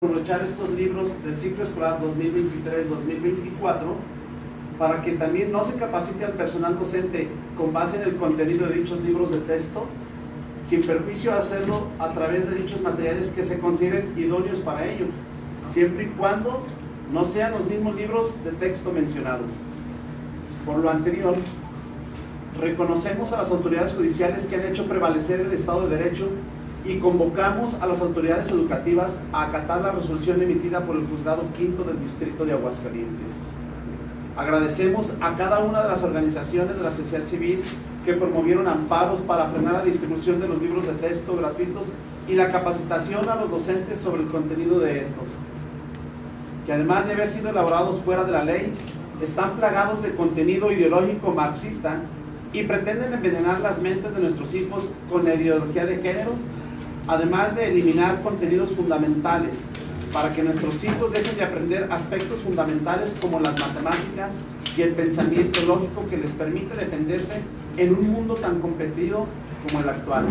aprovechar estos libros del ciclo escolar 2023-2024 para que también no se capacite al personal docente con base en el contenido de dichos libros de texto, sin perjuicio de hacerlo a través de dichos materiales que se consideren idóneos para ello, siempre y cuando no sean los mismos libros de texto mencionados. Por lo anterior, reconocemos a las autoridades judiciales que han hecho prevalecer el Estado de Derecho y convocamos a las autoridades educativas a acatar la resolución emitida por el Juzgado Quinto del Distrito de Aguascalientes. Agradecemos a cada una de las organizaciones de la sociedad civil que promovieron amparos para frenar la distribución de los libros de texto gratuitos y la capacitación a los docentes sobre el contenido de estos, que además de haber sido elaborados fuera de la ley, están plagados de contenido ideológico marxista y pretenden envenenar las mentes de nuestros hijos con la ideología de género, además de eliminar contenidos fundamentales para que nuestros hijos dejen de aprender aspectos fundamentales como las matemáticas y el pensamiento lógico que les permite defenderse en un mundo tan competido como el actual.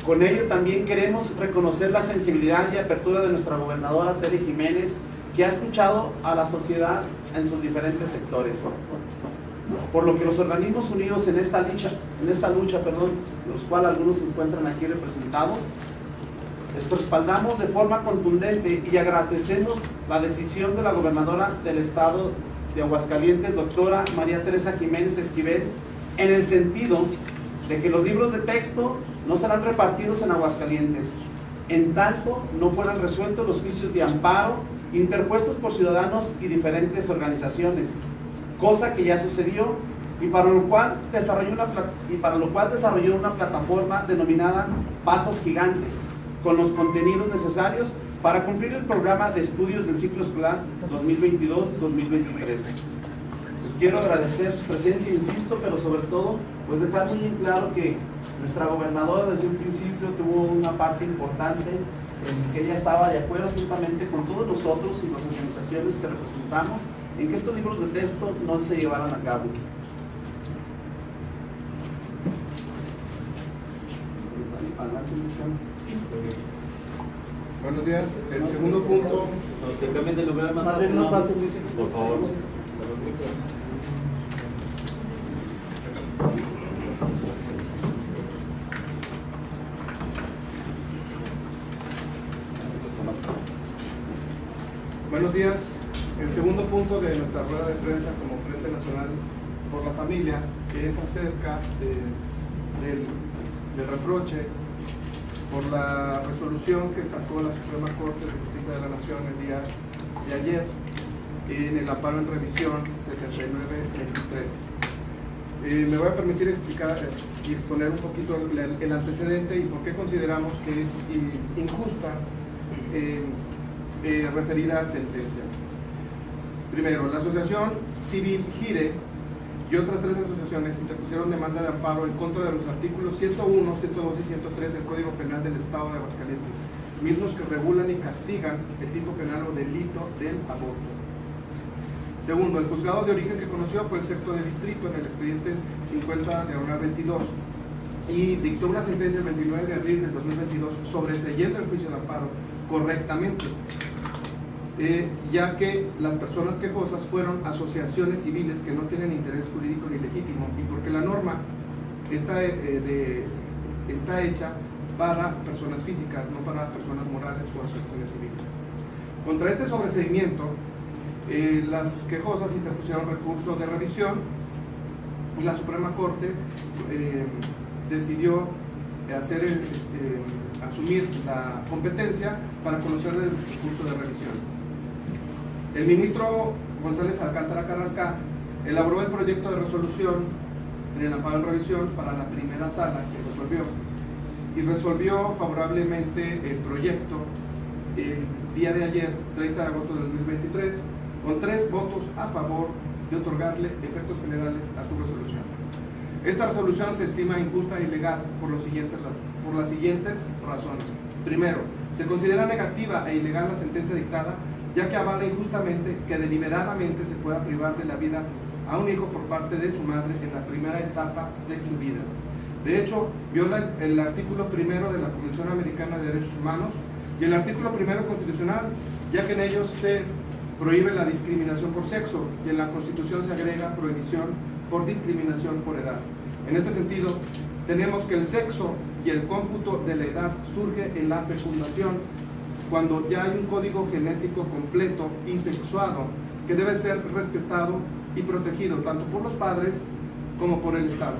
Con ello también queremos reconocer la sensibilidad y apertura de nuestra gobernadora Tere Jiménez, que ha escuchado a la sociedad en sus diferentes sectores. Por lo que los organismos unidos en esta lucha, los cuales algunos se encuentran aquí representados, respaldamos de forma contundente y agradecemos la decisión de la gobernadora del estado de Aguascalientes, doctora María Teresa Jiménez Esquivel, en el sentido de que los libros de texto no serán repartidos en Aguascalientes, en tanto no fueran resueltos los juicios de amparo interpuestos por ciudadanos y diferentes organizaciones, cosa que ya sucedió y para lo cual desarrolló una plataforma denominada Pasos Gigantes, con los contenidos necesarios para cumplir el programa de estudios del ciclo escolar 2022-2023. Les quiero agradecer su presencia, insisto, pero sobre todo, pues dejar muy en claro que nuestra gobernadora desde un principio tuvo una parte importante en que ella estaba de acuerdo juntamente con todos nosotros y las organizaciones que representamos en que estos libros de texto no se llevaran a cabo. Buenos días. El segundo punto. Que cambien de lugar más por favor. Buenos días. El segundo punto de nuestra rueda de prensa como Frente Nacional por la Familia, que es acerca del reproche por la resolución que sacó la Suprema Corte de Justicia de la Nación el día de ayer en el amparo en revisión 7923. Me voy a permitir explicar y exponer un poquito el antecedente y por qué consideramos que es injusta referida sentencia. Primero, la Asociación Civil GIRE y otras 3 asociaciones interpusieron demanda de amparo en contra de los artículos 101, 102 y 103 del Código Penal del Estado de Aguascalientes, mismos que regulan y castigan el tipo penal o delito del aborto. Segundo, el juzgado de origen que conoció fue el sexto de distrito en el expediente 50/22 y dictó una sentencia el 29 de abril del 2022 sobreseyendo el juicio de amparo correctamente, ya que las personas quejosas fueron asociaciones civiles que no tienen interés jurídico ni legítimo y porque la norma está hecha para personas físicas, no para personas morales o asociaciones civiles. Contra este sobreseimiento, las quejosas interpusieron recurso de revisión y la Suprema Corte decidió asumir la competencia para conocer el recurso de revisión. El ministro González Alcántara Carrancá elaboró el proyecto de resolución en el amparo en revisión para la primera sala que resolvió favorablemente el proyecto el día de ayer, 30 de agosto de 2023, con 3 votos a favor de otorgarle efectos generales a su resolución. Esta resolución se estima injusta e ilegal por las siguientes razones. Primero, se considera negativa e ilegal la sentencia dictada, ya que avala injustamente que deliberadamente se pueda privar de la vida a un hijo por parte de su madre en la primera etapa de su vida. De hecho, viola el artículo 1 de la Convención Americana de Derechos Humanos, y el artículo 1 constitucional, ya que en ellos se prohíbe la discriminación por sexo y en la Constitución se agrega prohibición por discriminación por edad. En este sentido, tenemos que el sexo y el cómputo de la edad surge en la fecundación, cuando ya hay un código genético completo y sexuado que debe ser respetado y protegido tanto por los padres como por el Estado.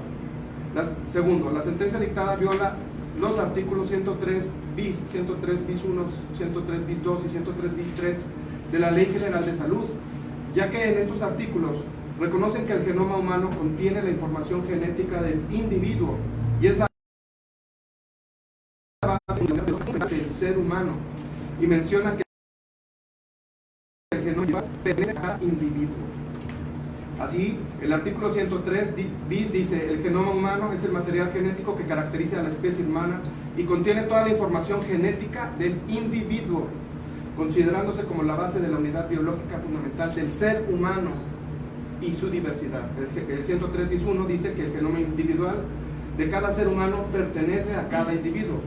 Segundo, la sentencia dictada viola los artículos 103 bis, 103 bis 1, 103 bis 2 y 103 bis 3 de la Ley General de Salud, ya que en estos artículos reconocen que el genoma humano contiene la información genética del individuo y es la base del ser humano, y menciona que el genoma pertenece a individuo. Así, el artículo 103 bis dice: el genoma humano es el material genético que caracteriza a la especie humana y contiene toda la información genética del individuo, considerándose como la base de la unidad biológica fundamental del ser humano y su diversidad. El 103 bis 1 dice que el genoma individual de cada ser humano pertenece a cada individuo.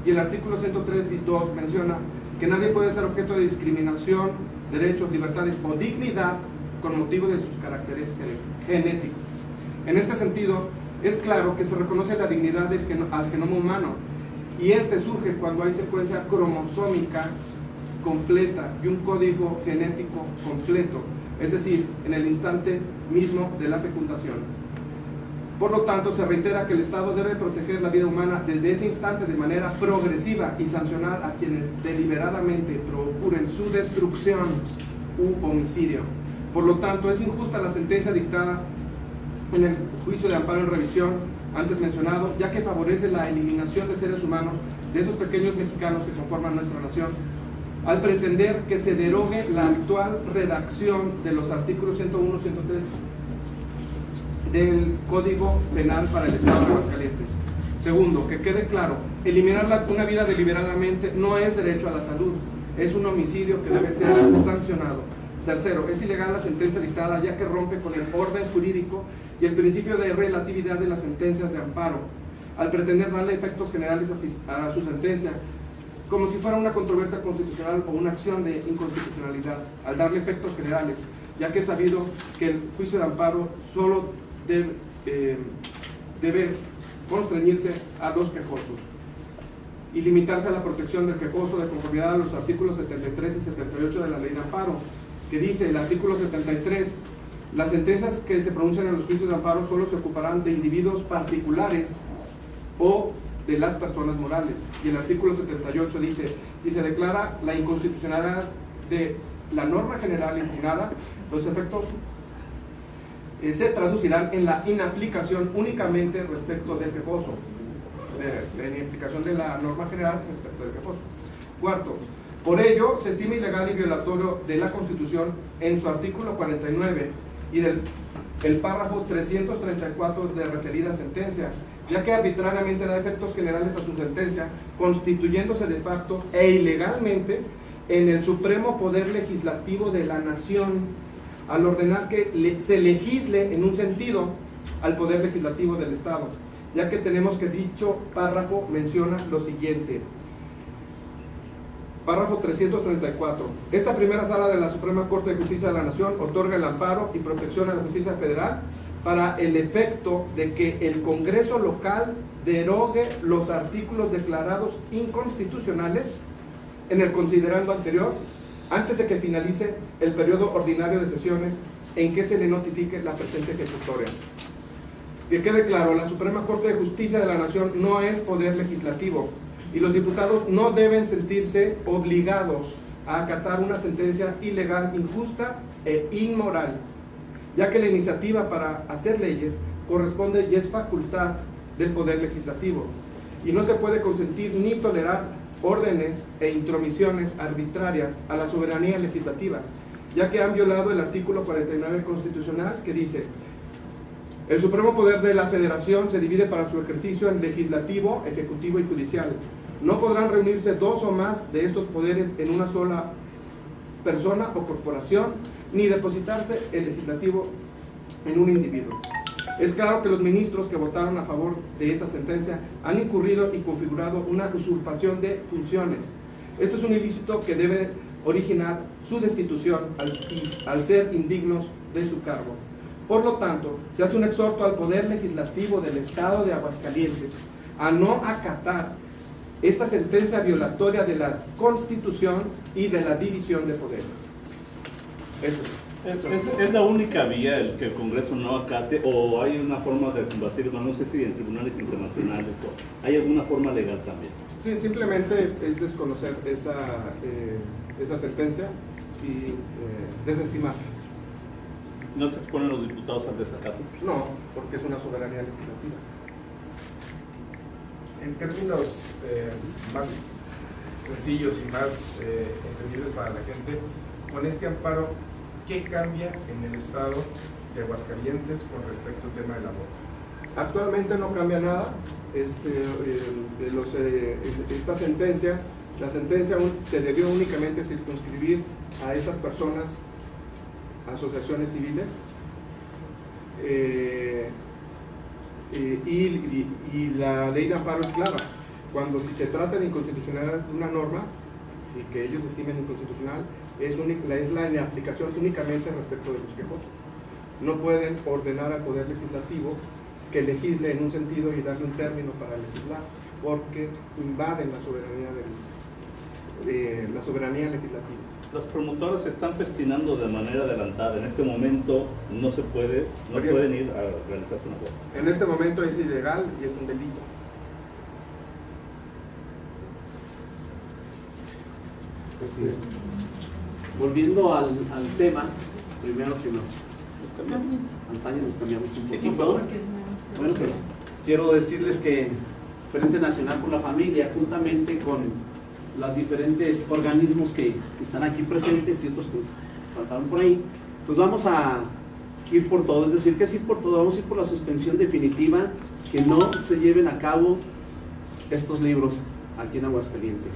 Y el artículo 103 bis 2 menciona que nadie puede ser objeto de discriminación, derechos, libertades o dignidad con motivo de sus caracteres genéticos. En este sentido, es claro que se reconoce la dignidad al genoma humano, y este surge cuando hay secuencia cromosómica completa y un código genético completo, es decir, en el instante mismo de la fecundación. Por lo tanto, se reitera que el Estado debe proteger la vida humana desde ese instante de manera progresiva y sancionar a quienes deliberadamente procuren su destrucción u homicidio. Por lo tanto, es injusta la sentencia dictada en el juicio de amparo en revisión antes mencionado, ya que favorece la eliminación de seres humanos de esos pequeños mexicanos que conforman nuestra nación, al pretender que se derogue la actual redacción de los artículos 101 y 103 del Código Penal para el Estado de Aguascalientes. Segundo, que quede claro, eliminar una vida deliberadamente no es derecho a la salud, es un homicidio que debe ser sancionado. Tercero, es ilegal la sentencia dictada, ya que rompe con el orden jurídico y el principio de relatividad de las sentencias de amparo, al pretender darle efectos generales a su sentencia, como si fuera una controversia constitucional o una acción de inconstitucionalidad, al darle efectos generales, ya que es sabido que el juicio de amparo solo debe constreñirse a los quejosos y limitarse a la protección del quejoso de conformidad a los artículos 73 y 78 de la Ley de Amparo, que dice el artículo 73: las sentencias que se pronuncian en los juicios de amparo solo se ocuparán de individuos particulares o de las personas morales. Y el artículo 78 dice: si se declara la inconstitucionalidad de la norma general impugnada, los efectos se traducirán en la inaplicación únicamente respecto del quejoso, la inaplicación de la norma general respecto del quejoso. Cuarto, por ello se estima ilegal y violatorio de la Constitución en su artículo 49 y el párrafo 334 de referida sentencia, ya que arbitrariamente da efectos generales a su sentencia, constituyéndose de facto e ilegalmente en el supremo poder legislativo de la nación, al ordenar que se legisle en un sentido al poder legislativo del Estado, ya que tenemos que dicho párrafo menciona lo siguiente. Párrafo 334. Esta primera sala de la Suprema Corte de Justicia de la Nación otorga el amparo y protección a la justicia federal para el efecto de que el Congreso local derogue los artículos declarados inconstitucionales en el considerando anterior, antes de que finalice el periodo ordinario de sesiones en que se le notifique la presente ejecutoria. Que quede claro, la Suprema Corte de Justicia de la Nación no es poder legislativo y los diputados no deben sentirse obligados a acatar una sentencia ilegal, injusta e inmoral, ya que la iniciativa para hacer leyes corresponde y es facultad del poder legislativo, y no se puede consentir ni tolerar órdenes e intromisiones arbitrarias a la soberanía legislativa, ya que han violado el artículo 49 constitucional, que dice: el supremo poder de la federación se divide para su ejercicio en legislativo, ejecutivo y judicial. No podrán reunirse dos o más de estos poderes en una sola persona o corporación, ni depositarse el legislativo en un individuo. Es claro que los ministros que votaron a favor de esa sentencia han incurrido y configurado una usurpación de funciones, Esto es un ilícito que debe originar su destitución al ser indignos de su cargo. Por lo tanto, se hace un exhorto al Poder Legislativo del Estado de Aguascalientes a no acatar esta sentencia violatoria de la Constitución y de la división de poderes. Eso ¿Es la única vía el que el Congreso no acate, o hay una forma de combatirlo, no sé si en tribunales internacionales, o hay alguna forma legal también? Sí, simplemente es desconocer esa sentencia y desestimarla. ¿No se exponen los diputados al desacato? No, porque es una soberanía legislativa. En términos más sencillos y más entendibles para la gente, con este amparo, ¿qué cambia en el estado de Aguascalientes con respecto al tema del aborto? Actualmente no cambia nada. Esta sentencia, la sentencia se debió únicamente circunscribir a estas personas, asociaciones civiles, y la ley de amparo es clara. Cuando si se trata de inconstitucionalidad de una norma, si que ellos estimen inconstitucional, es la aplicación únicamente respecto de los quejosos. No pueden ordenar al Poder Legislativo que legisle en un sentido y darle un término para legislar, porque invaden la soberanía legislativa. Las promotoras se están festinando de manera adelantada. En este momento no pueden ir a realizar una aborto. En este momento es ilegal y es un delito. Volviendo al tema, primero que nos cambiamos un poquito. Bueno, pues quiero decirles que Frente Nacional por la Familia, juntamente con los diferentes organismos que están aquí presentes y otros que nos faltaron por ahí, pues vamos a ir por todo. Es decir, que es ir por todo. Vamos a ir por la suspensión definitiva, que no se lleven a cabo estos libros aquí en Aguascalientes.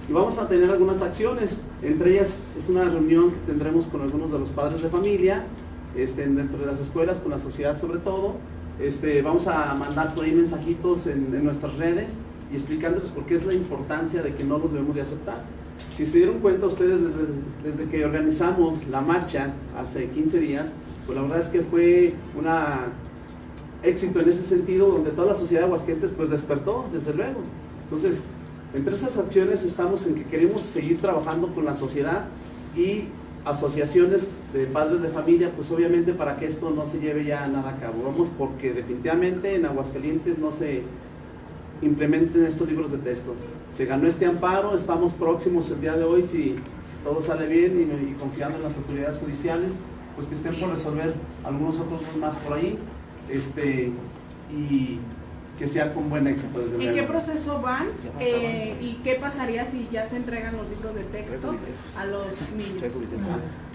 Y vamos a tener algunas acciones, entre ellas es una reunión que tendremos con algunos de los padres de familia, dentro de las escuelas, con la sociedad sobre todo. Vamos a mandar por ahí mensajitos en nuestras redes y explicándoles por qué es la importancia de que no los debemos de aceptar. Si se dieron cuenta ustedes desde que organizamos la marcha hace 15 días, pues la verdad es que fue un éxito en ese sentido, donde toda la sociedad de Aguascalientes pues despertó, desde luego. Entonces, entre esas acciones estamos en que queremos seguir trabajando con la sociedad y asociaciones de padres de familia, pues obviamente para que esto no se lleve ya nada a cabo. Vamos, porque definitivamente en Aguascalientes no se implementen estos libros de texto. Se ganó este amparo, estamos próximos el día de hoy, si todo sale bien y confiando en las autoridades judiciales, pues que estén por resolver algunos otros más por ahí, y que sea con buen éxito, desde luego. ¿En qué proceso van? ¿Y qué pasaría si ya se entregan los libros de texto a los niños?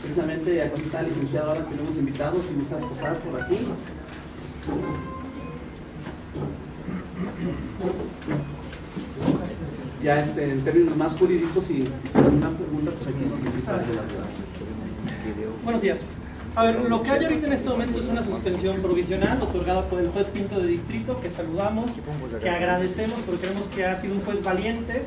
Precisamente aquí está el licenciado, ahora que lo hemos invitado, si gustas pasar por aquí. Ya en términos más jurídicos, si tienen una pregunta, pues aquí nos visitan de las dudas. Buenos días. A ver, lo que hay ahorita en este momento es una suspensión provisional otorgada por el juez Pinto de Distrito, que saludamos, que agradecemos porque creemos que ha sido un juez valiente,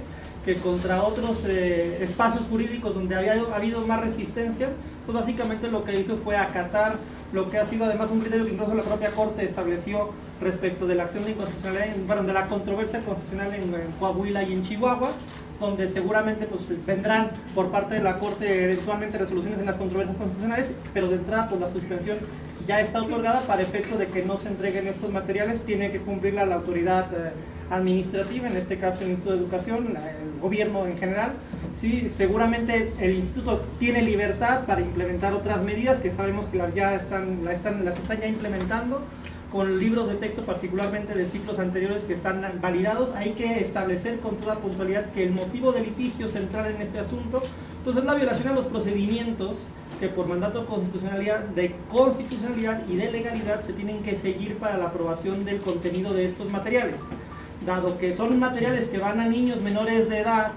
que contra otros espacios jurídicos donde había habido más resistencias, pues básicamente lo que hizo fue acatar lo que ha sido además un criterio que incluso la propia Corte estableció respecto de la acción de inconstitucionalidad, de la controversia constitucional en Coahuila y en Chihuahua, donde seguramente pues vendrán por parte de la Corte eventualmente resoluciones en las controversias constitucionales, pero de entrada pues la suspensión ya está otorgada para efecto de que no se entreguen estos materiales. Tiene que cumplirla la autoridad administrativa, en este caso el Instituto de Educación, el gobierno en general. Sí, seguramente el instituto tiene libertad para implementar otras medidas que sabemos que las están ya implementando, con libros de texto particularmente de ciclos anteriores que están validados. Hay que establecer con toda puntualidad que el motivo de litigio central en este asunto pues es la violación a los procedimientos que por mandato de constitucionalidad y de legalidad se tienen que seguir para la aprobación del contenido de estos materiales. Dado que son materiales que van a niños menores de edad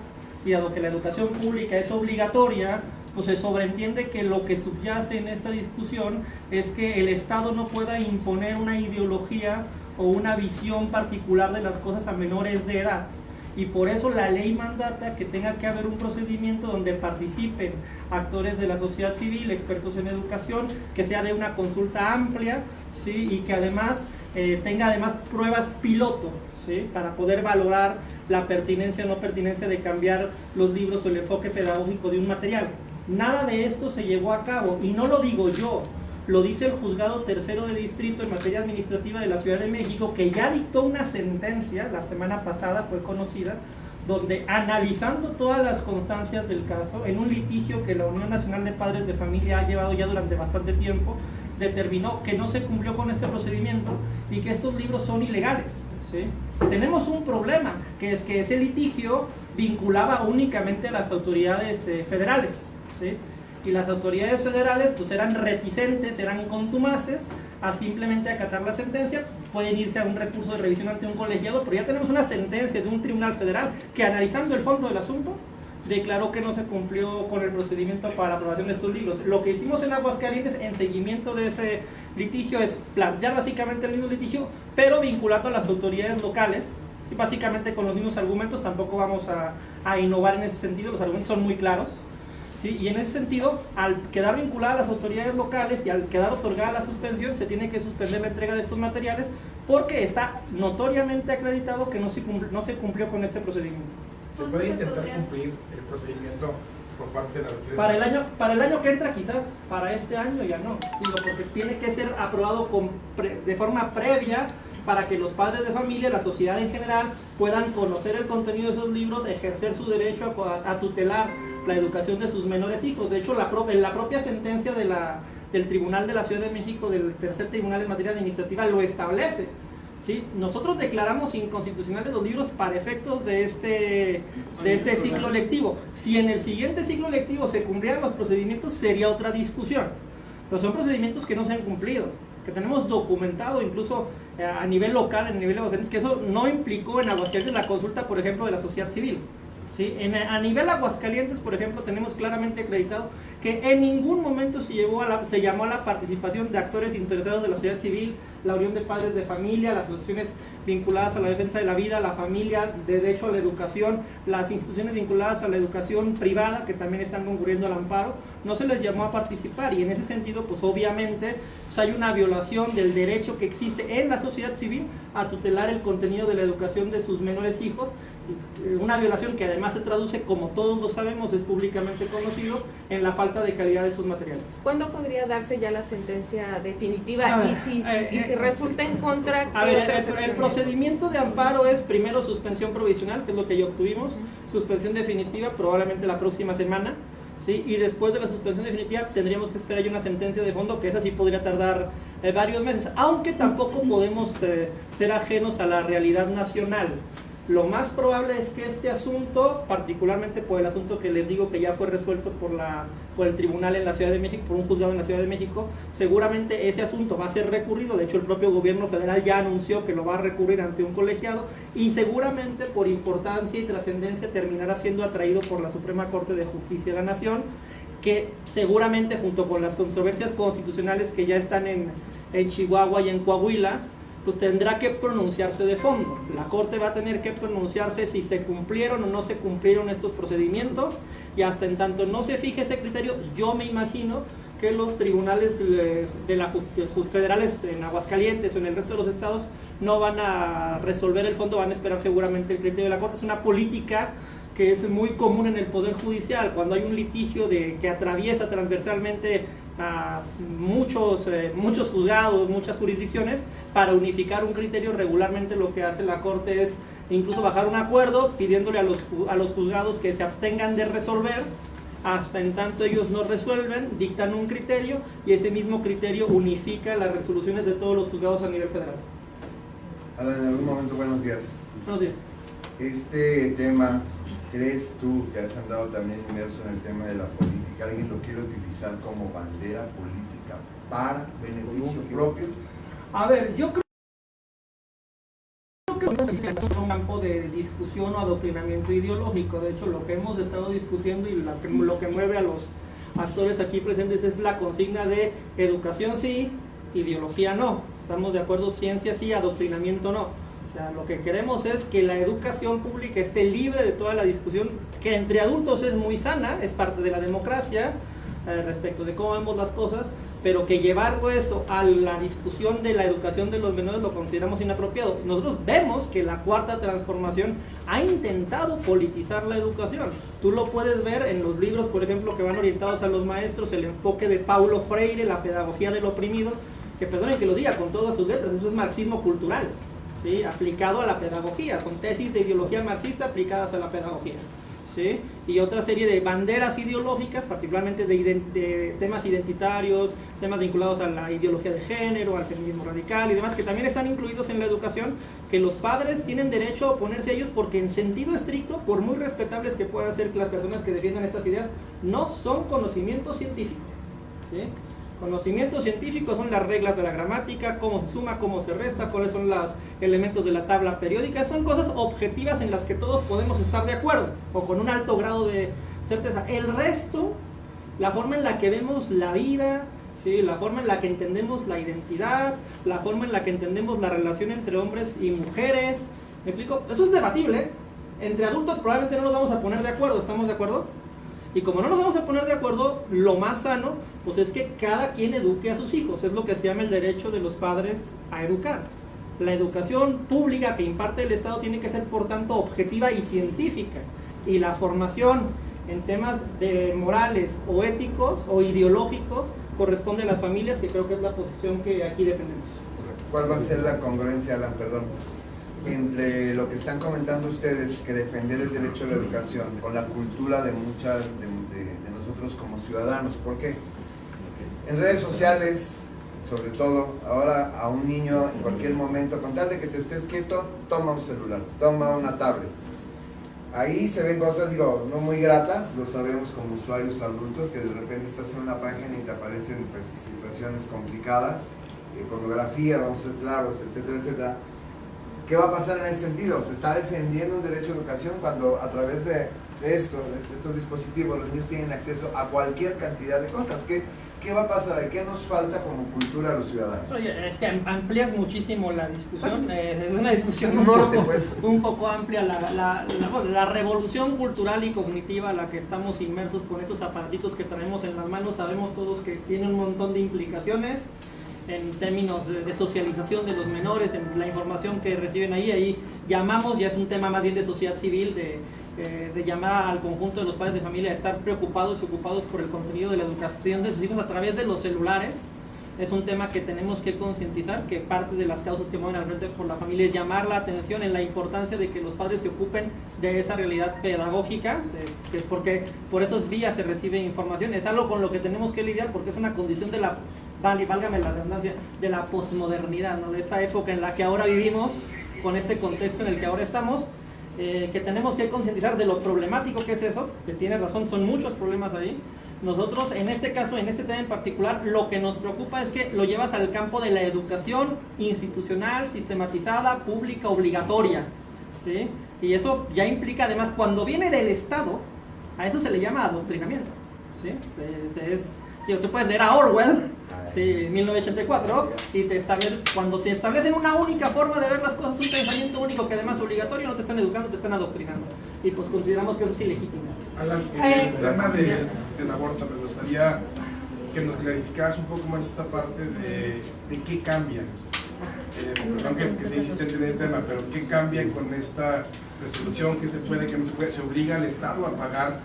y dado que la educación pública es obligatoria, pues se sobreentiende que lo que subyace en esta discusión es que el Estado no pueda imponer una ideología o una visión particular de las cosas a menores de edad. y por eso la ley mandata que tenga que haber un procedimiento donde participen actores de la sociedad civil, expertos en educación, que sea de una consulta amplia, ¿sí? Y que además tenga además pruebas piloto, ¿sí? Para poder valorar la pertinencia o no pertinencia de cambiar los libros o el enfoque pedagógico de un material. Nada de esto se llevó a cabo, y no lo digo yo, lo dice el Juzgado Tercero de Distrito en materia administrativa de la Ciudad de México, que ya dictó una sentencia, la semana pasada fue conocida, donde analizando todas las constancias del caso, en un litigio que la Unión Nacional de Padres de Familia ha llevado ya durante bastante tiempo, determinó que no se cumplió con este procedimiento y que estos libros son ilegales, ¿sí? Tenemos un problema, que es que ese litigio vinculaba únicamente a las autoridades federales, ¿sí? Y las autoridades federales pues eran reticentes, eran contumaces a simplemente acatar la sentencia. Pueden irse a un recurso de revisión ante un colegiado, pero ya tenemos una sentencia de un tribunal federal que, analizando el fondo del asunto, declaró que no se cumplió con el procedimiento para la aprobación de estos libros. Lo que hicimos en Aguascalientes en seguimiento de ese litigio es plantear básicamente el mismo litigio, pero vinculando a las autoridades locales, ¿sí? Básicamente con los mismos argumentos. Tampoco vamos a innovar en ese sentido, los argumentos son muy claros, ¿sí? Y en ese sentido, al quedar vinculada a las autoridades locales y al quedar otorgada la suspensión, se tiene que suspender la entrega de estos materiales porque está notoriamente acreditado que no se cumplió con este procedimiento. ¿Se puede intentar cumplir el procedimiento por parte de la autoridad? Para el año que entra quizás, para este año ya no. Digo, porque tiene que ser aprobado de forma previa para que los padres de familia, la sociedad en general, puedan conocer el contenido de esos libros, ejercer su derecho a tutelar la educación de sus menores hijos. De hecho, en la propia sentencia del Tribunal de la Ciudad de México, del Tercer Tribunal en materia administrativa, lo establece, ¿sí? Nosotros declaramos inconstitucionales los libros para efectos de este ciclo lectivo. Si en el siguiente ciclo lectivo se cumplieran los procedimientos, sería otra discusión. Pero son procedimientos que no se han cumplido, que tenemos documentado incluso a nivel local, en nivel de Aguascalientes, que eso no implicó en Aguascalientes la consulta, por ejemplo, de la sociedad civil, ¿sí? A nivel Aguascalientes, por ejemplo, tenemos claramente acreditado que en ningún momento se llamó a la participación de actores interesados de la sociedad civil, la Unión de Padres de Familia, las asociaciones vinculadas a la defensa de la vida, la familia, derecho a la educación, las instituciones vinculadas a la educación privada que también están concurriendo al amparo. No se les llamó a participar, y en ese sentido pues obviamente pues, hay una violación del derecho que existe en la sociedad civil a tutelar el contenido de la educación de sus menores hijos. Una violación que además se traduce, como todos lo sabemos, es públicamente conocido, en la falta de calidad de esos materiales. ¿Cuándo podría darse ya la sentencia definitiva? Y si resulta en contra, el procedimiento de amparo es primero suspensión provisional, que es lo que ya obtuvimos, suspensión definitiva probablemente la próxima semana, ¿sí? Y después de la suspensión definitiva tendríamos que esperar ya una sentencia de fondo, que esa sí podría tardar varios meses, aunque tampoco podemos ser ajenos a la realidad nacional. Lo más probable es que este asunto, particularmente por el asunto que les digo que ya fue resuelto por el tribunal en la Ciudad de México, por un juzgado en la Ciudad de México, seguramente ese asunto va a ser recurrido. De hecho, el propio gobierno federal ya anunció que lo va a recurrir ante un colegiado, y seguramente por importancia y trascendencia terminará siendo atraído por la Suprema Corte de Justicia de la Nación, que seguramente junto con las controversias constitucionales que ya están en Chihuahua y en Coahuila, pues tendrá que pronunciarse de fondo. La Corte va a tener que pronunciarse si se cumplieron o no se cumplieron estos procedimientos, y hasta en tanto no se fije ese criterio, yo me imagino que los tribunales federales en Aguascalientes o en el resto de los estados no van a resolver el fondo, van a esperar seguramente el criterio de la Corte. Es una política que es muy común en el Poder Judicial, cuando hay un litigio que atraviesa transversalmente a muchos juzgados, muchas jurisdicciones, para unificar un criterio. Regularmente lo que hace la Corte es incluso bajar un acuerdo pidiéndole a los juzgados que se abstengan de resolver, hasta en tanto ellos no resuelven, dictan un criterio, y ese mismo criterio unifica las resoluciones de todos los juzgados a nivel federal. Alan, en algún momento, buenos días. Buenos días. Este tema, ¿crees tú que has andado también inmerso en el tema de la política? ¿Alguien lo quiere utilizar como bandera política para beneficio propio? A ver, yo creo que es un campo de discusión o adoctrinamiento ideológico. De hecho, lo que hemos estado discutiendo y lo que mueve a los actores aquí presentes es la consigna de educación sí, ideología no. Estamos de acuerdo, ciencia sí, adoctrinamiento no. O sea, lo que queremos es que la educación pública esté libre de toda la discusión, que entre adultos es muy sana, es parte de la democracia, respecto de cómo vemos las cosas, pero que llevarlo eso a la discusión de la educación de los menores lo consideramos inapropiado. Nosotros vemos que la Cuarta Transformación ha intentado politizar la educación. Tú lo puedes ver en los libros, por ejemplo, que van orientados a los maestros, el enfoque de Paulo Freire, la pedagogía del oprimido, que perdonen que lo diga con todas sus letras, eso es marxismo cultural, ¿sí? Aplicado a la pedagogía, son tesis de ideología marxista aplicadas a la pedagogía. ¿Sí? Y otra serie de banderas ideológicas, particularmente de temas identitarios, temas vinculados a la ideología de género, al feminismo radical y demás, que también están incluidos en la educación, que los padres tienen derecho a oponerse a ellos porque en sentido estricto, por muy respetables que puedan ser las personas que defiendan estas ideas, no son conocimiento científico, ¿sí? Conocimientos científicos son las reglas de la gramática, cómo se suma, cómo se resta, cuáles son los elementos de la tabla periódica. Son cosas objetivas en las que todos podemos estar de acuerdo o con un alto grado de certeza. El resto, la forma en la que vemos la vida, ¿sí? La forma en la que entendemos la identidad, la forma en la que entendemos la relación entre hombres y mujeres, ¿me explico? Eso es debatible. Entre adultos probablemente no nos vamos a poner de acuerdo, ¿estamos de acuerdo? Y como no nos vamos a poner de acuerdo, lo más sano pues es que cada quien eduque a sus hijos. Es lo que se llama el derecho de los padres a educar. La educación pública que imparte el Estado tiene que ser, por tanto, objetiva y científica. Y la formación en temas de morales o éticos o ideológicos corresponde a las familias, que creo que es la posición que aquí defendemos. ¿Cuál va a ser la congruencia, Alan, perdón, entre lo que están comentando ustedes, que defender el derecho a la educación, con la cultura de muchas de nosotros como ciudadanos? ¿Por qué? En redes sociales, sobre todo, ahora a un niño en cualquier momento, con tal de que te estés quieto, toma un celular, toma una tablet. Ahí se ven cosas, digo, no muy gratas, lo sabemos como usuarios adultos, que de repente estás en una página y te aparecen pues, situaciones complicadas, pornografía, vamos a ser claros, etcétera, etcétera. ¿Qué va a pasar en ese sentido? Se está defendiendo un derecho a educación cuando a través de estos dispositivos los niños tienen acceso a cualquier cantidad de cosas. ¿Qué va a pasar? ¿Qué nos falta como cultura a los ciudadanos? Oye, es que amplías muchísimo la discusión, es una discusión un poco amplia, la revolución cultural y cognitiva a la que estamos inmersos con estos aparatitos que traemos en las manos, sabemos todos que tienen un montón de implicaciones en términos de socialización de los menores, en la información que reciben ahí llamamos, ya es un tema más bien de sociedad civil, de llamar al conjunto de los padres de familia a estar preocupados y ocupados por el contenido de la educación de sus hijos a través de los celulares. Es un tema que tenemos que concientizar, que parte de las causas que mueven al frente por la familia es llamar la atención en la importancia de que los padres se ocupen de esa realidad pedagógica, porque por esas vías se recibe información. Es algo con lo que tenemos que lidiar porque es una condición de la, válgame la redundancia, de la posmodernidad, ¿no? De esta época en la que ahora vivimos, con este contexto en el que ahora estamos, que tenemos que concientizar de lo problemático que es eso, que tiene razón, son muchos problemas ahí. Nosotros, en este caso, en este tema en particular, lo que nos preocupa es que lo llevas al campo de la educación institucional, sistematizada, pública, obligatoria, ¿sí? Y eso ya implica, además, cuando viene del Estado, a eso se le llama adoctrinamiento, ¿sí? Tú puedes leer a Orwell, sí, 1984, y cuando te establecen una única forma de ver las cosas, un pensamiento único que además es obligatorio, no te están educando, te están adoctrinando. Y pues consideramos que eso es ilegítimo. Alan, el tema del aborto, me gustaría que nos clarificaras un poco más esta parte de qué cambia. Perdón que se insiste en el tema, pero qué cambia con esta resolución, que se puede, que no se puede, se obliga al Estado a pagar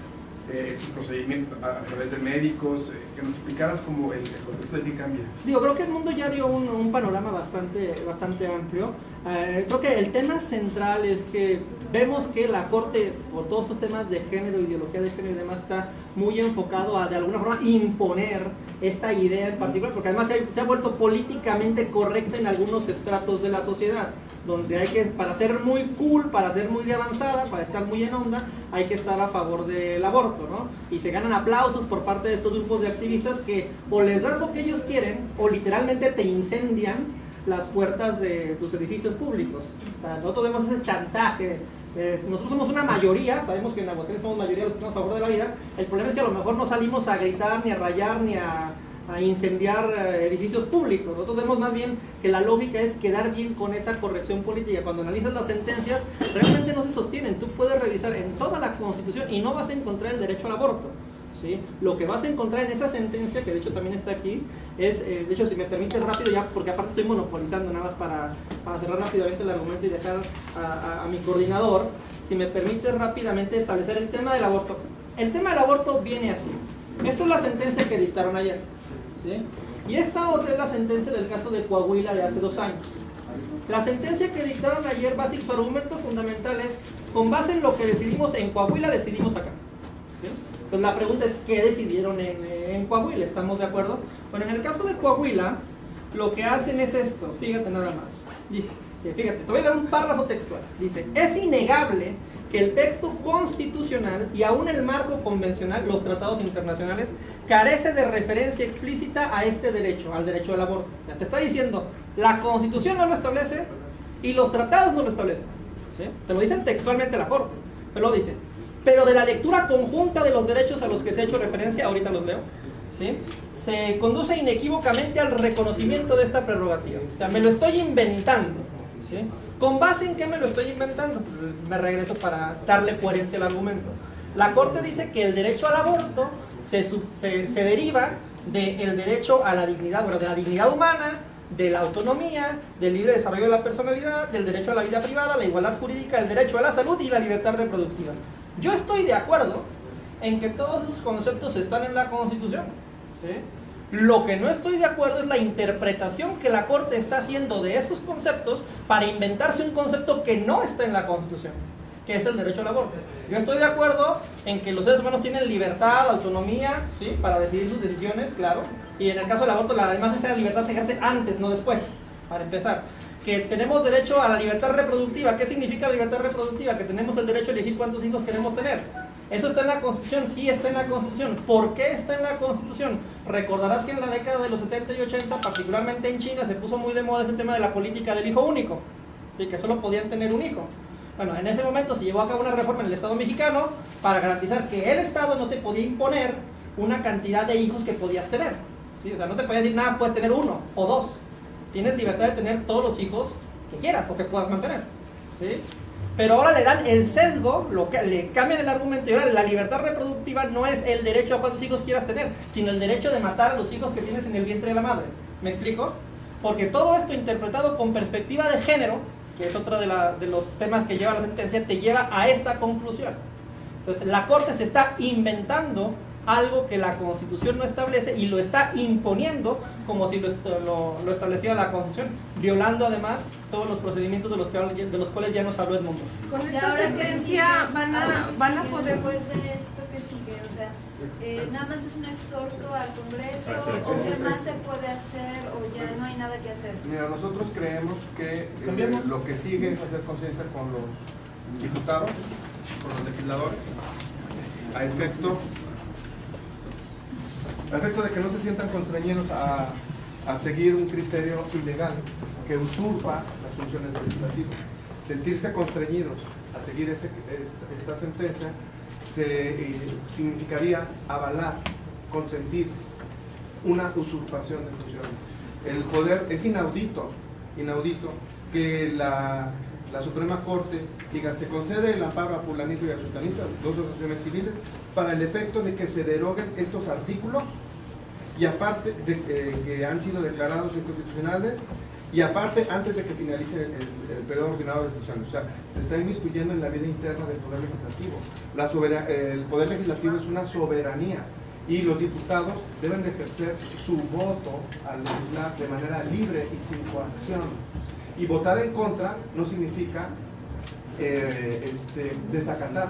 estos procedimientos a través de médicos, que nos explicaras como el contexto de qué cambia. Creo que el mundo ya dio un panorama bastante amplio. Creo que el tema central es que vemos que la Corte, por todos estos temas de género, ideología de género y demás, está muy enfocado a de alguna forma imponer esta idea en particular, porque además se ha vuelto políticamente correcta en algunos estratos de la sociedad, donde hay que, para ser muy cool, para ser muy de avanzada, para estar muy en onda, hay que estar a favor del aborto, ¿no? Y se ganan aplausos por parte de estos grupos de activistas que o les das lo que ellos quieren o literalmente te incendian las puertas de tus edificios públicos. O sea, nosotros vemos ese chantaje. Nosotros somos una mayoría, sabemos que en Aguascalientes somos mayoría los que estamos a favor de la vida. El problema es que a lo mejor no salimos a gritar, ni a rayar, ni a a incendiar edificios públicos. Nosotros vemos más bien que la lógica es quedar bien con esa corrección política. Cuando analizas las sentencias, realmente no se sostienen. Tú puedes revisar en toda la Constitución y no vas a encontrar el derecho al aborto, ¿sí? Lo que vas a encontrar en esa sentencia, que de hecho también está aquí, es, de hecho, si me permites rápido ya, porque aparte estoy monopolizando, nada más para cerrar rápidamente el argumento y dejar a mi coordinador, si me permite rápidamente establecer el tema del aborto. El tema del aborto viene así. Esta es la sentencia que dictaron ayer, ¿sí? Y esta otra es la sentencia del caso de Coahuila de hace 2 años. La sentencia que dictaron ayer, básico, su argumento fundamental es, con base en lo que decidimos en Coahuila, decidimos acá, ¿sí? Pues la pregunta es, ¿qué decidieron en Coahuila? ¿Estamos de acuerdo? Bueno, en el caso de Coahuila, lo que hacen es esto, fíjate nada más. Dice, fíjate, te voy a leer un párrafo textual. Dice, es innegable que el texto constitucional y aún el marco convencional, los tratados internacionales, carece de referencia explícita a este derecho, al derecho al aborto. O sea, te está diciendo, la Constitución no lo establece y los tratados no lo establecen, ¿sí? Te lo dicen textualmente la Corte, pero lo dicen. Pero de la lectura conjunta de los derechos a los que se ha hecho referencia, ahorita los leo, ¿sí?, se conduce inequívocamente al reconocimiento de esta prerrogativa. O sea, me lo estoy inventando, ¿sí? ¿Con base en qué me lo estoy inventando? Me regreso para darle coherencia al argumento. La Corte dice que el derecho al aborto se deriva del derecho a la dignidad, bueno, de la dignidad humana, de la autonomía, del libre desarrollo de la personalidad, del derecho a la vida privada, la igualdad jurídica, el derecho a la salud y la libertad reproductiva. Yo estoy de acuerdo en que todos esos conceptos están en la Constitución, ¿sí? Lo que no estoy de acuerdo es la interpretación que la Corte está haciendo de esos conceptos para inventarse un concepto que no está en la Constitución, que es el derecho al aborto. Yo estoy de acuerdo en que los seres humanos tienen libertad, autonomía, ¿sí?, para decidir sus decisiones, claro, y en el caso del aborto, además esa libertad se ejerce antes, no después, para empezar. Que tenemos derecho a la libertad reproductiva. ¿Qué significa la libertad reproductiva? Que tenemos el derecho a elegir cuántos hijos queremos tener. ¿Eso está en la Constitución? Sí, está en la Constitución. ¿Por qué está en la Constitución? Recordarás que en la década de los 70 y 80, particularmente en China, se puso muy de moda ese tema de la política del hijo único, ¿sí?, que solo podían tener un hijo. Bueno, en ese momento se llevó a cabo una reforma en el Estado mexicano para garantizar que el Estado no te podía imponer una cantidad de hijos que podías tener, ¿sí? O sea, no te podía decir nada, puedes tener 1 o 2. Tienes libertad de tener todos los hijos que quieras o que puedas mantener, ¿sí? Pero ahora le dan el sesgo, le cambian el argumento y ahora la libertad reproductiva no es el derecho a cuántos hijos quieras tener, sino el derecho de matar a los hijos que tienes en el vientre de la madre. ¿Me explico? Porque todo esto interpretado con perspectiva de género, que es otro de los temas que lleva la sentencia, te lleva a esta conclusión. Entonces la Corte se está inventando algo que la Constitución no establece y lo está imponiendo como si lo estableciera la Constitución, violando además todos los procedimientos de los cuales ya nos habló Edmundo. Con esta sentencia van a poder... Después de esto que sigue, o sea, nada más es un exhorto al Congreso, o qué más se puede hacer, o ya no hay nada que hacer. Mira, nosotros creemos que lo que sigue es hacer conciencia con los diputados, con los legisladores, a efecto de que no se sientan constreñidos a seguir un criterio ilegal que usurpa las funciones del legislativo. Sentirse constreñidos a seguir esta sentencia significaría avalar, consentir una usurpación de funciones. El poder es inaudito que la Suprema Corte diga, se concede el amparo a fulanito y a sultanito, 2 asociaciones civiles, para el efecto de que se deroguen estos artículos, y aparte que han sido declarados inconstitucionales, y aparte antes de que finalice el periodo ordinario de sesiones. O sea, se está inmiscuyendo en la vida interna del Poder Legislativo. El Poder Legislativo es una soberanía, y los diputados deben de ejercer su voto al legislar de manera libre y sin coacción. Y votar en contra no significa desacatar.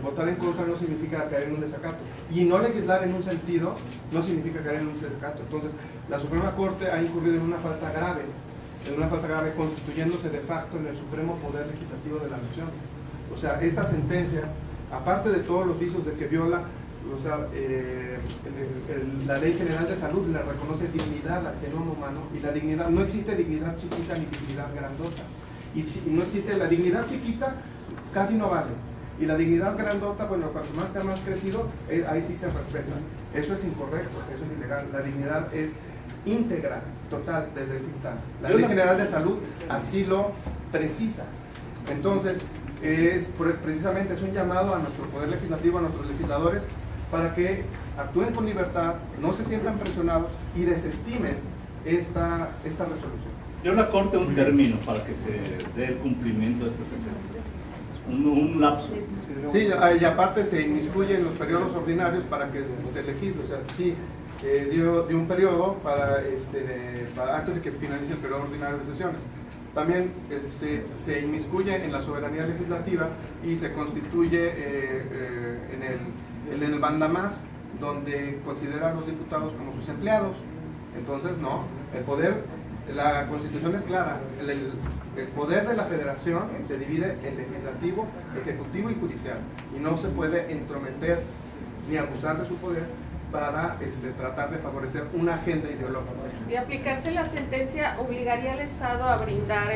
Votar en contra no significa caer en un desacato. Y no legislar en un sentido no significa caer en un desacato. Entonces, la Suprema Corte ha incurrido en una falta grave, constituyéndose de facto en el supremo poder legislativo de la nación. O sea, esta sentencia, aparte de todos los vicios de que viola, o sea, la Ley General de Salud le reconoce dignidad al genoma humano, y la dignidad, no existe dignidad chiquita ni dignidad grandota, y si no existe la dignidad chiquita, casi no vale. Y la dignidad grandota, bueno, cuanto más sea más crecido, ahí sí se respeta. Eso es incorrecto, eso es ilegal. La dignidad es íntegra, total, desde ese instante. La Ley General de Salud así lo precisa. Entonces, precisamente es un llamado a nuestro Poder Legislativo, a nuestros legisladores, para que actúen con libertad, no se sientan presionados y desestimen esta resolución. Yo le acorte un término para que se dé el cumplimiento de esta sentencia. Un lapso. Sí, y aparte se inmiscuye en los periodos ordinarios para que se legisle, o sea, sí, dio un periodo para antes de que finalice el periodo ordinario de sesiones. También se inmiscuye en la soberanía legislativa y se constituye en el mandamás, donde considera a los diputados como sus empleados. Entonces, no, la Constitución es clara, el poder de la Federación se divide en legislativo, ejecutivo y judicial, y no se puede entrometer ni abusar de su poder para tratar de favorecer una agenda ideológica. De aplicarse la sentencia, ¿obligaría al Estado a brindar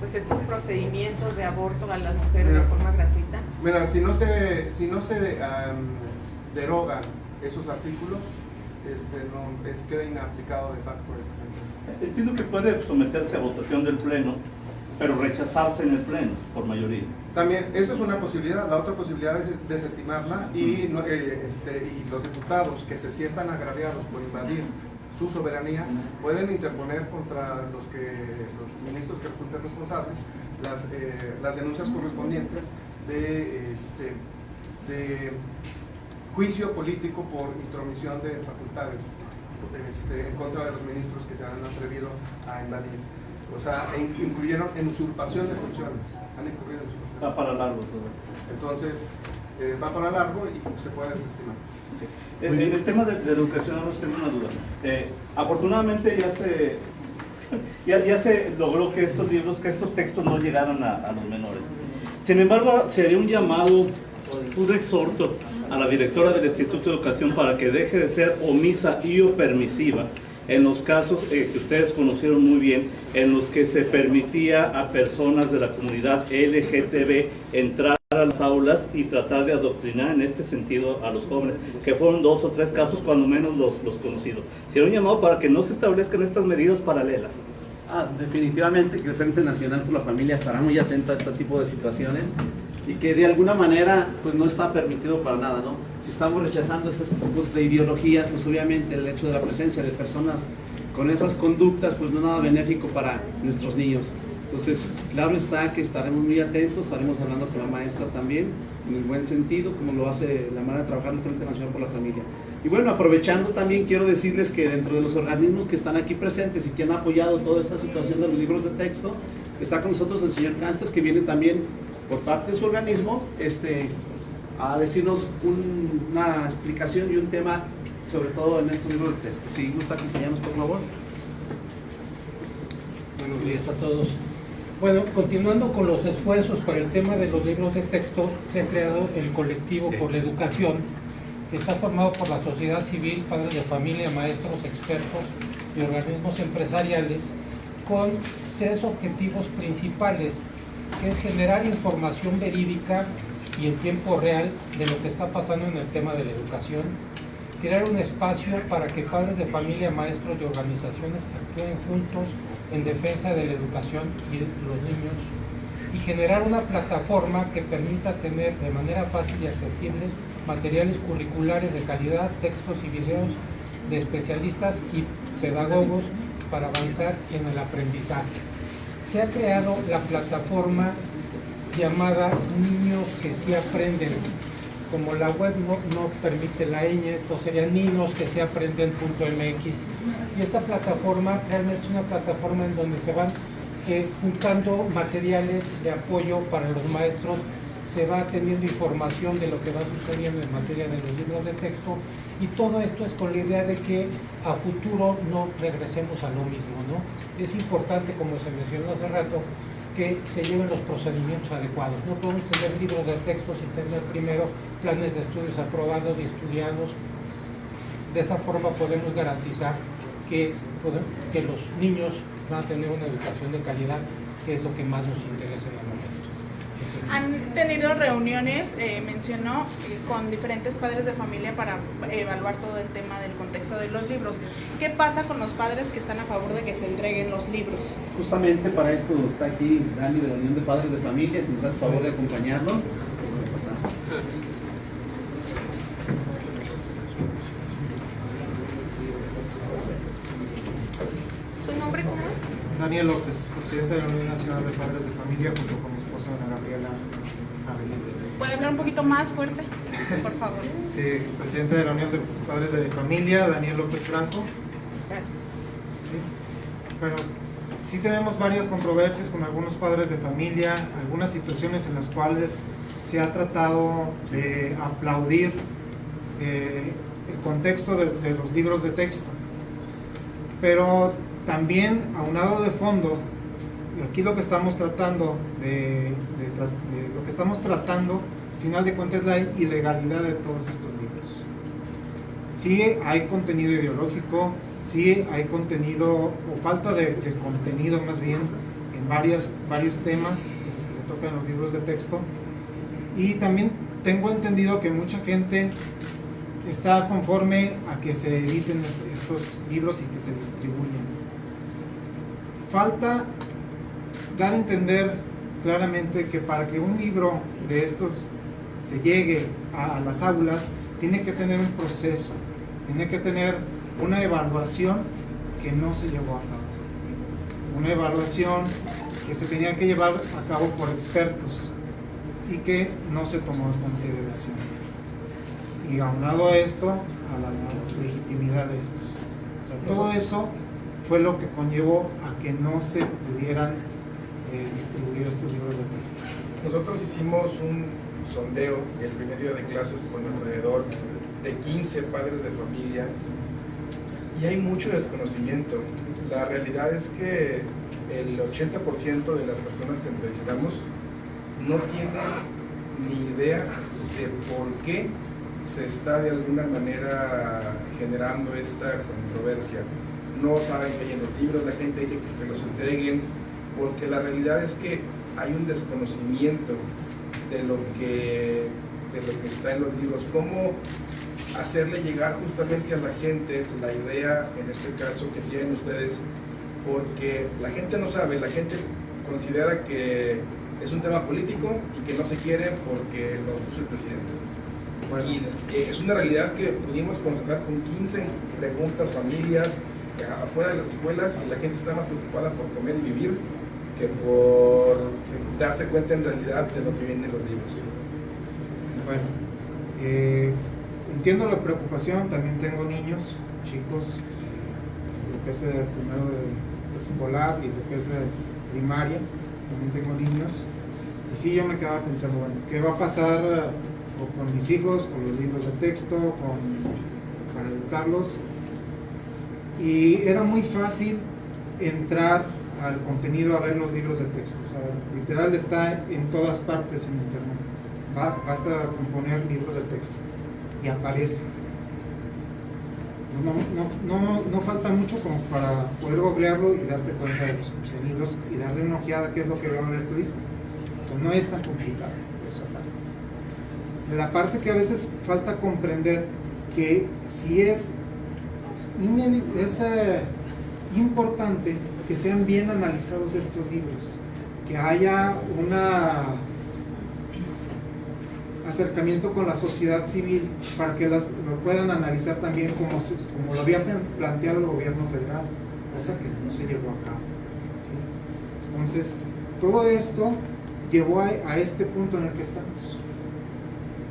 pues estos procedimientos de aborto a las mujeres de forma gratuita? Mira, si no se derogan esos artículos, queda inaplicado de facto esa sentencia. Entiendo que puede someterse a votación del Pleno, pero rechazarse en el Pleno por mayoría. También, eso es una posibilidad. La otra posibilidad es desestimarla y los diputados que se sientan agraviados por invadir su soberanía pueden interponer contra los ministros que resulten responsables las denuncias correspondientes de juicio político por intromisión de facultades en contra de los ministros que se han atrevido a invadir. O sea, incluyeron en usurpación de funciones, han incurrido en usurpación. Va para largo. Entonces, va para largo y se puede desestimar. En el tema de educación, ahora tengo una duda. Afortunadamente ya se logró que estos textos no llegaran a los menores. Sin embargo, se haría un llamado, un exhorto a la directora del Instituto de Educación para que deje de ser omisa y o permisiva en los casos que ustedes conocieron muy bien, en los que se permitía a personas de la comunidad LGTB entrar a las aulas y tratar de adoctrinar en este sentido a los jóvenes, que fueron 2 o 3 casos cuando menos los conocidos. Se un llamado para que no se establezcan estas medidas paralelas. Definitivamente que el Frente Nacional por la Familia estará muy atento a este tipo de situaciones y que de alguna manera pues no está permitido para nada, ¿no? Si estamos rechazando estos tipos de ideologías, pues obviamente el hecho de la presencia de personas con esas conductas pues no es nada benéfico para nuestros niños. Entonces, claro está que estaremos muy atentos, estaremos hablando con la maestra también, en el buen sentido, como lo hace la manera de trabajar el Frente Nacional por la Familia. Y bueno, aprovechando también quiero decirles que dentro de los organismos que están aquí presentes y que han apoyado toda esta situación de los libros de texto, está con nosotros el señor Cáncer, que viene también por parte de su organismo a decirnos una explicación y un tema sobre todo en estos libros de texto. Si gusta acompañarnos, por favor. Buenos días a todos. Bueno, continuando con los esfuerzos para el tema de los libros de texto, se ha creado el colectivo por la educación, que está formado por la sociedad civil, padres de familia, maestros, expertos y organismos empresariales, con 3 objetivos principales, que es generar información verídica y en tiempo real de lo que está pasando en el tema de la educación, crear un espacio para que padres de familia, maestros y organizaciones actúen juntos en defensa de la educación y los niños, y generar una plataforma que permita tener de manera fácil y accesible materiales curriculares de calidad, textos y videos de especialistas y pedagogos para avanzar en el aprendizaje. Se ha creado la plataforma llamada Niños que sí aprenden. Como la web no permite la ñ, entonces sería niñosquesiaprenden.mx. Y esta plataforma realmente es una plataforma en donde se van juntando materiales de apoyo para los maestros, se va teniendo información de lo que va sucediendo en materia de los libros de texto, y todo esto es con la idea de que a futuro no regresemos a lo mismo, ¿no? Es importante, como se mencionó hace rato, que se lleven los procedimientos adecuados. No podemos tener libros de texto sin tener primero planes de estudios aprobados y estudiados. De esa forma podemos garantizar que los niños van a tener una educación de calidad, que es lo que más nos interesa en el momento. Han tenido reuniones, mencionó, con diferentes padres de familia para evaluar todo el tema del contexto de los libros. ¿Qué pasa con los padres que están a favor de que se entreguen los libros? Justamente para esto está aquí Dani de la Unión de Padres de Familia, si nos hace favor de acompañarnos. ¿Su nombre cómo es? Daniel López, presidente de la Unión Nacional de Padres de Familia, junto con mi esposa Ana Gabriela Javier. ¿Puede hablar un poquito más fuerte, por favor? Sí, presidente de la Unión de Padres de Familia, Daniel López Franco. Gracias. Sí. Bueno, sí tenemos varias controversias con algunos padres de familia, algunas situaciones en las cuales se ha tratado de aplaudir el contexto de los libros de texto. Pero también, aunado de fondo, aquí lo que estamos tratando al final de cuentas, es la ilegalidad de todos estos libros. Sí hay contenido ideológico, sí hay contenido, o falta de contenido más bien, en varios temas que se tocan en los libros de texto. Y también tengo entendido que mucha gente está conforme a que se editen estos libros y que se distribuyan. Falta dar a entender claramente que para que un libro de estos se llegue a las aulas, tiene que tener un proceso, tiene que tener una evaluación que no se llevó a cabo. Una evaluación que se tenía que llevar a cabo por expertos y que no se tomó en consideración. Y aunado a esto, a la legitimidad de estos. O sea, todo eso fue lo que conllevó a que no se pudieran distribuir estos libros de texto. Nosotros hicimos un sondeo el primer día de clases con alrededor de 15 padres de familia y hay mucho desconocimiento. La realidad es que el 80% de las personas que entrevistamos no tienen ni idea de por qué se está de alguna manera generando esta controversia. No saben que hay en los libros, la gente dice que los entreguen, porque la realidad es que hay un desconocimiento de lo que está en los libros. Cómo hacerle llegar justamente a la gente la idea, en este caso, que tienen ustedes, porque la gente no sabe, la gente considera que es un tema político y que no se quiere porque lo puso el presidente. Bueno, y es una realidad que pudimos constatar con 15 preguntas, familias, afuera de las escuelas, y la gente está más preocupada por comer y vivir que por darse cuenta en realidad de lo que viene en los libros. Bueno, entiendo la preocupación, también tengo niños, chicos, lo que es el primero de escolar y lo que es primaria, también tengo niños, y sí, yo me quedaba pensando, bueno, ¿qué va a pasar con mis hijos, con los libros de texto, para educarlos? Y era muy fácil entrar al contenido a ver los libros de texto, o sea, literal está en todas partes en internet. Basta componer libros de texto y aparece. No falta mucho como para poder googlearlo y darte cuenta de los contenidos y darle una ojeada qué es lo que va a ver tu hijo. O sea, no es tan complicado eso. De la parte que a veces falta comprender que si es importante que sean bien analizados estos libros, que haya un acercamiento con la sociedad civil para que lo puedan analizar también como lo había planteado el gobierno federal, cosa que no se llevó a cabo, ¿sí? Entonces, todo esto llevó a este punto en el que estamos.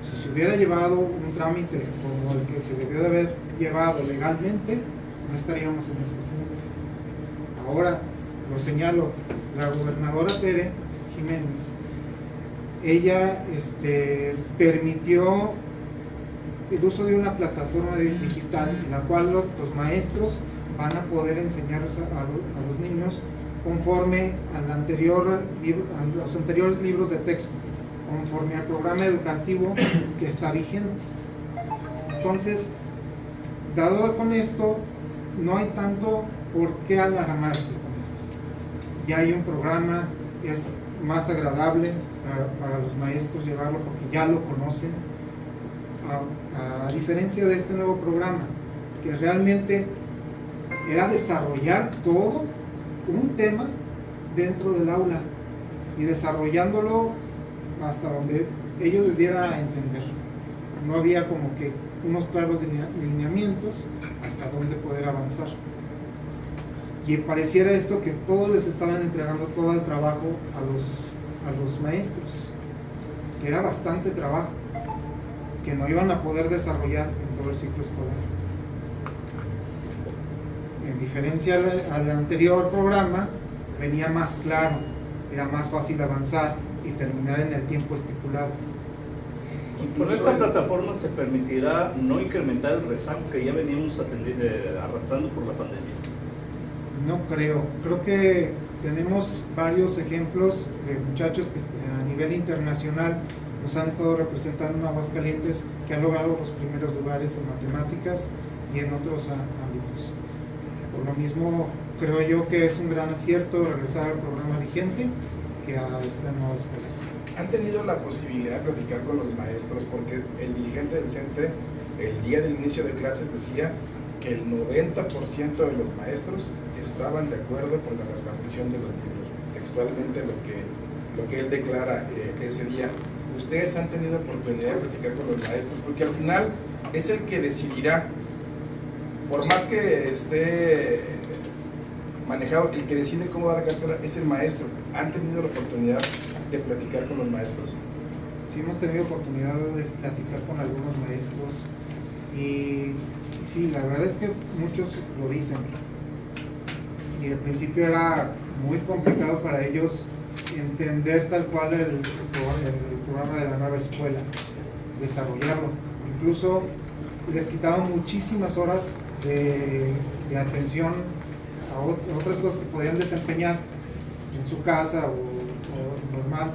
Si se hubiera llevado un trámite como el que se debió de haber llevado legalmente, no estaríamos en este punto. Ahora, lo señalo, la gobernadora Tere Jiménez, ella permitió el uso de una plataforma digital en la cual los maestros van a poder enseñar a los niños conforme a los anteriores libros de texto, conforme al programa educativo que está vigente. Entonces, dado con esto, no hay tanto por qué alarmarse con esto. Ya hay un programa, es más agradable, para los maestros llevarlo porque ya lo conocen, a diferencia de este nuevo programa, que realmente era desarrollar todo un tema dentro del aula y desarrollándolo hasta donde ellos les diera a entender. No había como que unos claros lineamientos hasta dónde poder avanzar. Y pareciera esto que todos les estaban entregando todo el trabajo a los maestros, que era bastante trabajo, que no iban a poder desarrollar en todo el ciclo escolar. En diferencia al anterior programa, venía más claro, era más fácil avanzar y terminar en el tiempo estipulado. Con esta plataforma se permitirá no incrementar el rezago que ya veníamos arrastrando por la pandemia. No creo que tenemos varios ejemplos de muchachos que a nivel internacional nos han estado representando en Aguascalientes, que han logrado los primeros lugares en matemáticas y en otros ámbitos. Por lo mismo, creo yo que es un gran acierto regresar al programa vigente que a esta nueva escuela. ¿Han tenido la posibilidad de platicar con los maestros? Porque el dirigente del CENTE, el día del inicio de clases, decía que el 90% de los maestros estaban de acuerdo con la repartición de los libros, textualmente lo que él declara ese día. ¿Ustedes han tenido oportunidad de platicar con los maestros? Porque al final es el que decidirá, por más que esté manejado, el que decide cómo va la cartera es el maestro. ¿Han tenido la oportunidad de platicar con los maestros? Sí, hemos tenido oportunidad de platicar con algunos maestros y sí, la verdad es que muchos lo dicen. Y al principio era muy complicado para ellos entender tal cual el programa de la nueva escuela, desarrollarlo. Incluso les quitaban muchísimas horas de atención a otras cosas que podían desempeñar en su casa o normal.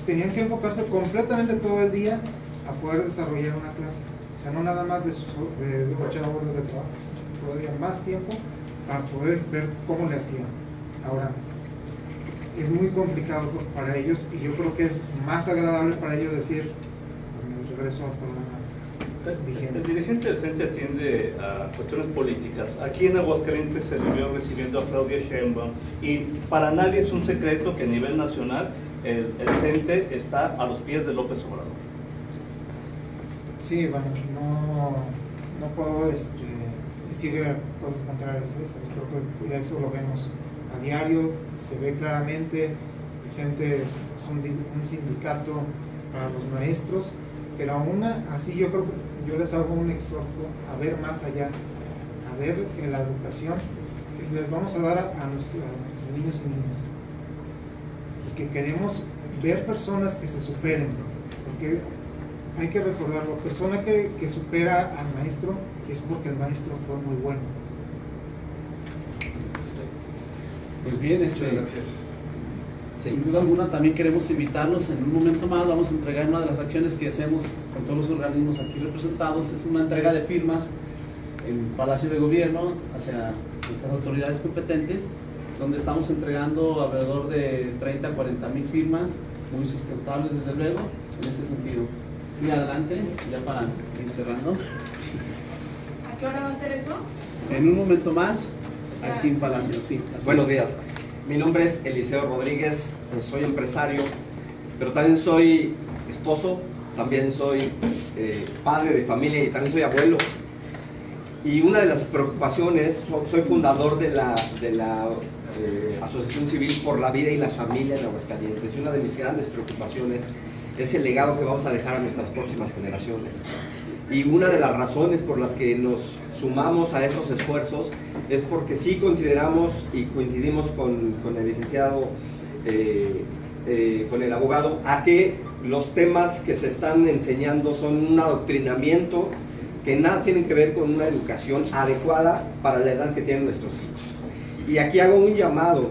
Tenían que enfocarse completamente todo el día a poder desarrollar una clase. O sea, no nada más de 8 horas de trabajo, todavía más tiempo para poder ver cómo le hacían. Ahora, es muy complicado para ellos y yo creo que es más agradable para ellos decir, pues me regreso al programa vigente. El dirigente del CENTE atiende a cuestiones políticas. Aquí en Aguascalientes se le vio recibiendo a Claudia Sheinbaum y para nadie es un secreto que a nivel nacional el CENTE está a los pies de López Obrador. Sí, bueno, no puedo decir cosas contrarias a eso. Creo que eso lo vemos a diario, se ve claramente. El CENTE es un sindicato para los maestros, pero aún así yo creo que yo les hago un exhorto a ver más allá, a ver en la educación que les vamos a dar a nuestros niños y niñas, y que queremos ver personas que se superen, porque hay que recordarlo, persona que supera al maestro es porque el maestro fue muy bueno. Pues bien, sin duda alguna también queremos invitarlos. En un momento más vamos a entregar una de las acciones que hacemos con todos los organismos aquí representados. Es una entrega de firmas en Palacio de Gobierno hacia nuestras autoridades competentes, donde estamos entregando alrededor de 30 a 40 mil firmas, muy sustentables desde luego, en este sentido. Sí, adelante, ya para ir cerrando. ¿A qué hora va a ser eso? En un momento más, aquí en Palacio, sí. Buenos días, mi nombre es Eliseo Rodríguez, soy empresario, pero también soy esposo, también soy padre de familia y también soy abuelo. Y una de las preocupaciones, soy fundador de la Asociación Civil por la Vida y la Familia en Aguascalientes, y una de mis grandes preocupaciones es el legado que vamos a dejar a nuestras próximas generaciones. Y una de las razones por las que nos sumamos a estos esfuerzos es porque sí consideramos y coincidimos con el licenciado, con el abogado, a que los temas que se están enseñando son un adoctrinamiento que nada tienen que ver con una educación adecuada para la edad que tienen nuestros hijos. Y aquí hago un llamado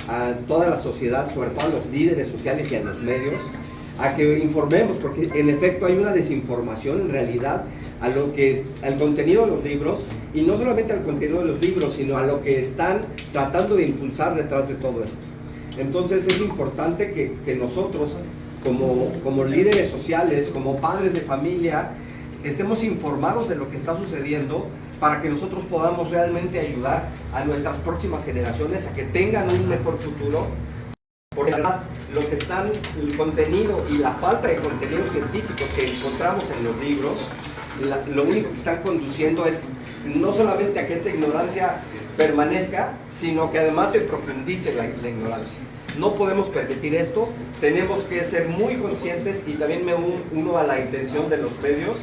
a toda la sociedad, sobre todo a los líderes sociales y a los medios, a que informemos, porque en efecto hay una desinformación en realidad al contenido de los libros, y no solamente al contenido de los libros, sino a lo que están tratando de impulsar detrás de todo esto. Entonces es importante que nosotros como líderes sociales, como padres de familia, estemos informados de lo que está sucediendo para que nosotros podamos realmente ayudar a nuestras próximas generaciones a que tengan un mejor futuro. Porque la verdad, lo que están, el contenido y la falta de contenido científico que encontramos en los libros, lo único que están conduciendo es no solamente a que esta ignorancia permanezca, sino que además se profundice la ignorancia. No podemos permitir esto, tenemos que ser muy conscientes, y también me uno a la intención de los medios,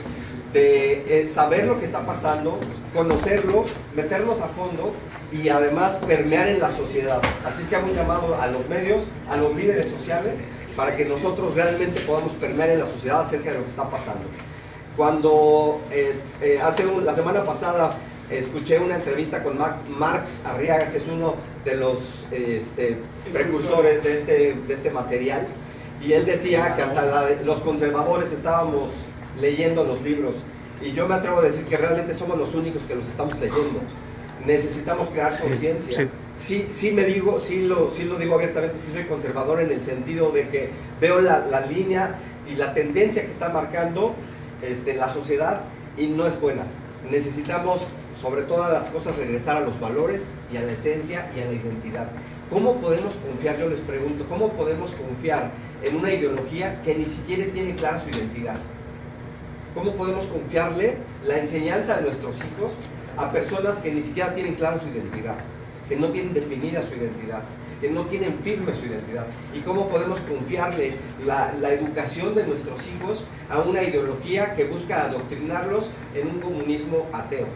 de saber lo que está pasando, conocerlo, meternos a fondo y además permear en la sociedad. Así es que hago un llamado a los medios, a los líderes sociales, para que nosotros realmente podamos permear en la sociedad acerca de lo que está pasando. Cuando la semana pasada escuché una entrevista con Marx Arriaga, que es uno de los precursores de este material, y él decía que hasta los conservadores estábamos leyendo los libros, y yo me atrevo a decir que realmente somos los únicos que los estamos leyendo. Necesitamos crear conciencia. Sí lo digo abiertamente, sí soy conservador en el sentido de que veo la línea y la tendencia que está marcando la sociedad, y no es buena. Necesitamos, sobre todas las cosas, regresar a los valores y a la esencia y a la identidad. ¿Cómo podemos confiar, yo les pregunto, cómo podemos confiar en una ideología que ni siquiera tiene clara su identidad? ¿Cómo podemos confiarle la enseñanza de nuestros hijos a personas que ni siquiera tienen clara su identidad, que no tienen definida su identidad, que no tienen firme su identidad? ¿Y cómo podemos confiarle la educación de nuestros hijos a una ideología que busca adoctrinarlos en un comunismo ateo?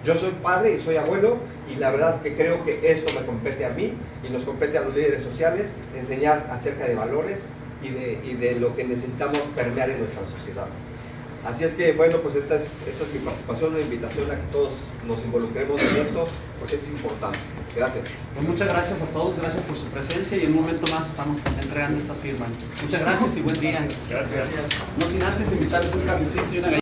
Yo soy padre y soy abuelo, y la verdad que creo que esto me compete a mí y nos compete a los líderes sociales, enseñar acerca de valores y de lo que necesitamos permear en nuestra sociedad. Así es que, bueno, pues esta es mi participación, una invitación a que todos nos involucremos en esto, porque es importante. Gracias. Pues muchas gracias a todos, gracias por su presencia, y en un momento más estamos entregando estas firmas. Muchas gracias y buen día. Gracias. No sin antes invitarles un cafecito y una galleta.